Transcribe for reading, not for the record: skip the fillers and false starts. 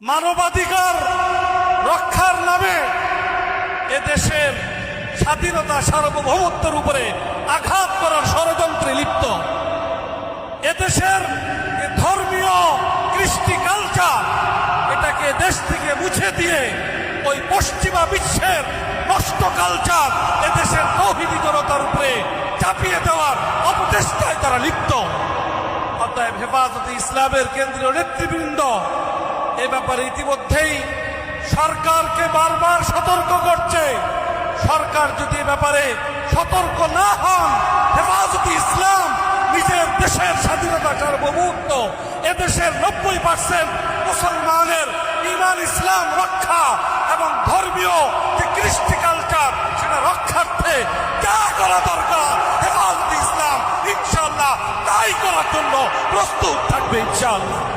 মানবাধিকার রক্ষার নামে এদেশের স্বাধীনতা সার্বভৌমত্বের উপরে আঘাত করার ষড়যন্ত্রে লিপ্ত। এদেশের ধর্মীয় কৃষ্টি কালচার এটাকে দেশ থেকে মুছে দিয়ে ওই পশ্চিমা বিশ্বের নষ্ট কালচার এদেশের তৌহিদি জনতার উপরে চাপিয়ে দেওয়ার অপচেষ্টায় তারা লিপ্ত। অতএব হেফাজতে ইসলামের কেন্দ্রীয় নেতৃবৃন্দ এ ব্যাপারে ইতিমধ্যেই সরকারকে বারবার সতর্ক করছে। সরকার যদি এ ব্যাপারে সতর্ক না হন, হেফাজতে ইসলাম নিজের দেশের স্বাধীনতা সার্বভৌমত্ব, এদেশের 90% মুসলমানের ঈমান ইসলাম রক্ষা এবং ধর্মীয় যে কৃষ্টি কালচার সেটা রক্ষার্থে যা করা দরকার হেফাজতে ইসলাম ইনশাআল্লাহ তাই করার জন্য প্রস্তুত থাকবে ইনশাআল্লাহ।